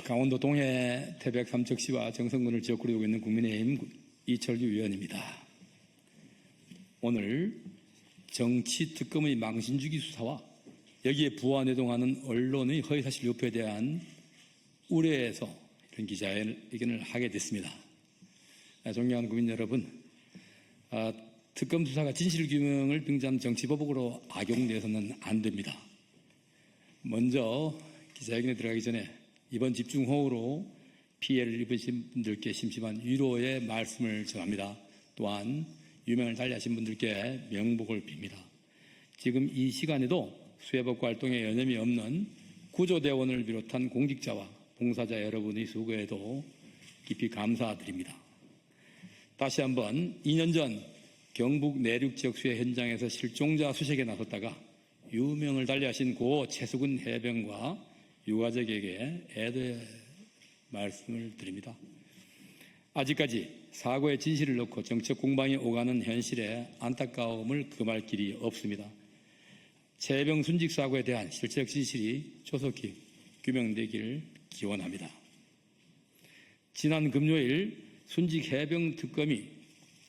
강원도 동해 태백 삼척시와 정선군을 지역구로 두고 있는 국민의힘 이철규 의원입니다. 오늘 정치특검의 망신주기 수사와 여기에 부화내동하는 언론의 허위사실 유포에 대한 우려에서 이런 기자회견을 하게 됐습니다. 존경하는 국민 여러분, 특검 수사가 진실규명을 빙자한 정치보복으로 악용되어서는 안 됩니다. 먼저 기자회견에 들어가기 전에 이번 집중호우로 피해를 입으신 분들께 심심한 위로의 말씀을 전합니다. 또한 유명을 달리하신 분들께 명복을 빕니다. 지금 이 시간에도 수해복구 활동에 여념이 없는 구조대원을 비롯한 공직자와 봉사자 여러분의 수고에도 깊이 감사드립니다. 다시 한번 2년 전 경북 내륙 지역 수해 현장에서 실종자 수색에 나섰다가 유명을 달리하신 고 최수근 해병과 유가족에게 애도의 말씀을 드립니다. 아직까지 사고의 진실을 놓고 정책 공방이 오가는 현실에 안타까움을 금할 길이 없습니다. 최해병 순직 사고에 대한 실체적 진실이 조속히 규명되기를 기원합니다. 지난 금요일 순직 해병 특검이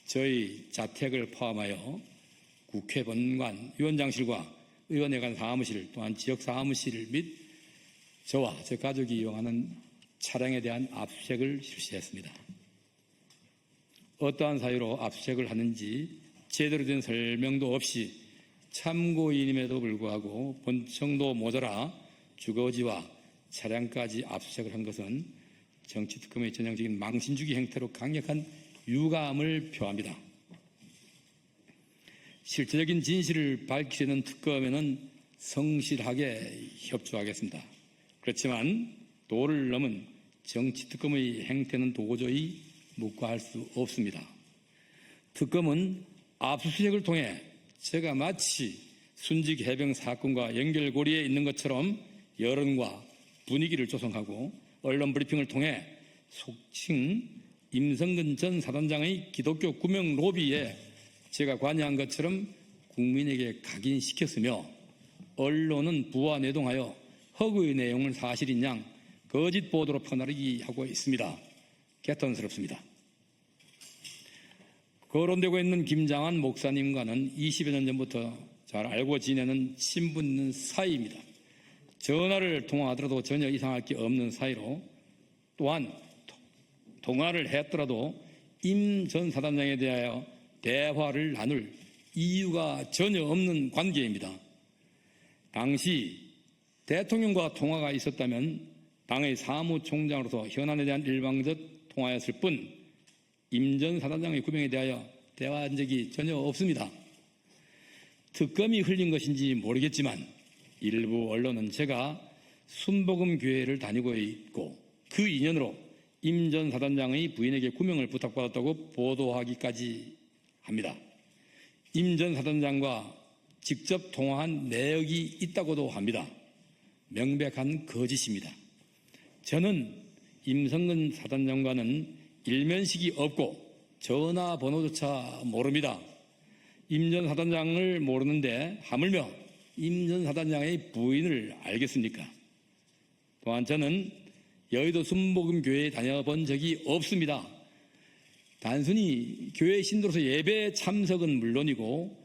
저희 자택을 포함하여 국회 본관, 위원장실과 의원회관 사무실 또한 지역 사무실 및 저와 제 가족이 이용하는 차량에 대한 압수수색을 실시했습니다. 어떠한 사유로 압수수색을 하는지 제대로 된 설명도 없이 참고인임에도 불구하고 본청도 모자라 주거지와 차량까지 압수수색을 한 것은 정치특검의 전형적인 망신주기 행태로 강력한 유감을 표합니다. 실질적인 진실을 밝히려는 특검에는 성실하게 협조하겠습니다. 그렇지만 도를 넘은 정치특검의 행태는 도저히 묵과할 수 없습니다. 특검은 압수수색을 통해 제가 마치 순직 해병 사건과 연결고리에 있는 것처럼 여론과 분위기를 조성하고 언론 브리핑을 통해 속칭 임성근 전 사단장의 기독교 구명 로비에 제가 관여한 것처럼 국민에게 각인시켰으며 언론은 부화내동하여 허구의 내용을 사실인 양 거짓 보도로 퍼나르기 하고 있습니다. 개탄스럽습니다. 거론되고 있는 김장한 목사님과는 20여 년 전부터 잘 알고 지내는 친분 있는 사이입니다. 전화를 통화하더라도 전혀 이상할 게 없는 사이로 또한 통화를 했더라도 임 전 사단장에 대하여 대화를 나눌 이유가 전혀 없는 관계입니다. 당시 대통령과 통화가 있었다면 당의 사무총장으로서 현안에 대한 일방적 통화였을 뿐 임 전 사단장의 구명에 대하여 대화한 적이 전혀 없습니다. 특검이 흘린 것인지 모르겠지만 일부 언론은 제가 순복음교회를 다니고 있고 그 인연으로 임 전 사단장의 부인에게 구명을 부탁받았다고 보도하기까지 합니다. 임 전 사단장과 직접 통화한 내역이 있다고도 합니다. 명백한 거짓입니다. 저는 임성근 사단장과는 일면식이 없고 전화번호조차 모릅니다. 임 전 사단장을 모르는데 하물며 임 전 사단장의 부인을 알겠습니까? 또한 저는 여의도 순복음교회에 다녀본 적이 없습니다. 단순히 교회 신도로서 예배 참석은 물론이고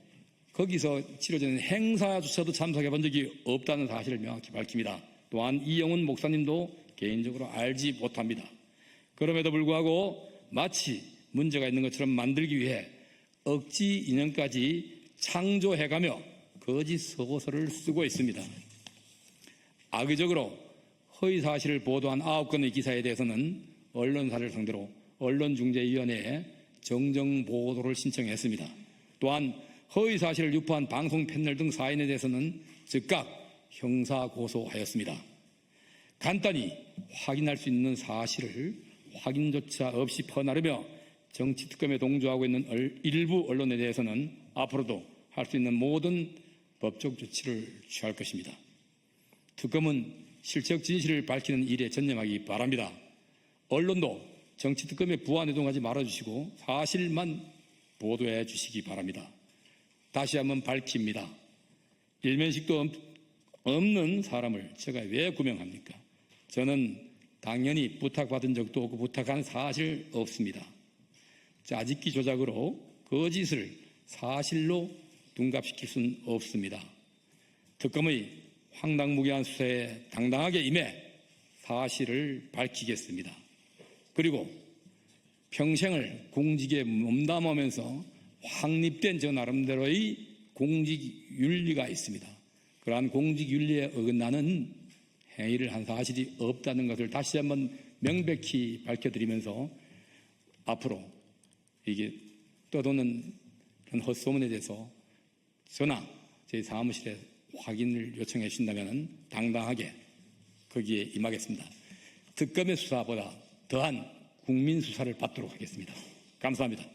거기서 치러지는 행사조차도 참석해 본 적이 없다는 사실을 명확히 밝힙니다. 또한 이영훈 목사님도 개인적으로 알지 못합니다. 그럼에도 불구하고 마치 문제가 있는 것처럼 만들기 위해 억지 인연까지 창조해가며 거짓 소설을 쓰고 있습니다. 악의적으로 허위사실을 보도한 9건의 기사에 대해서는 언론사를 상대로 언론중재위원회에 정정보도를 신청했습니다. 또한 허위사실을 유포한 방송 패널 등 사인에 대해서는 즉각 형사고소하였습니다. 간단히 확인할 수 있는 사실을 확인조차 없이 퍼나르며 정치특검에 동조하고 있는 일부 언론에 대해서는 앞으로도 할 수 있는 모든 법적 조치를 취할 것입니다. 특검은 실체적 진실을 밝히는 일에 전념하기 바랍니다. 언론도 정치특검에 부화내동하지 말아주시고 사실만 보도해 주시기 바랍니다. 다시 한번 밝힙니다. 일면식도 없는 사람을 제가 왜 구명합니까? 저는 당연히 부탁받은 적도 없고 부탁한 사실 없습니다. 짜집기 조작으로 거짓을 사실로 둔갑시킬 수는 없습니다. 특검의 황당무계한 수사에 당당하게 임해 사실을 밝히겠습니다. 그리고 평생을 공직에 몸담으면서 확립된 저 나름대로의 공직윤리가 있습니다. 그러한 공직윤리에 어긋나는 행위를 한 사실이 없다는 것을 다시 한번 명백히 밝혀드리면서 앞으로 이게 떠도는 그런 헛소문에 대해서 저나 저희 사무실에 확인을 요청해 주신다면 당당하게 거기에 임하겠습니다. 특검의 수사보다 더한 국민 수사를 받도록 하겠습니다. 감사합니다.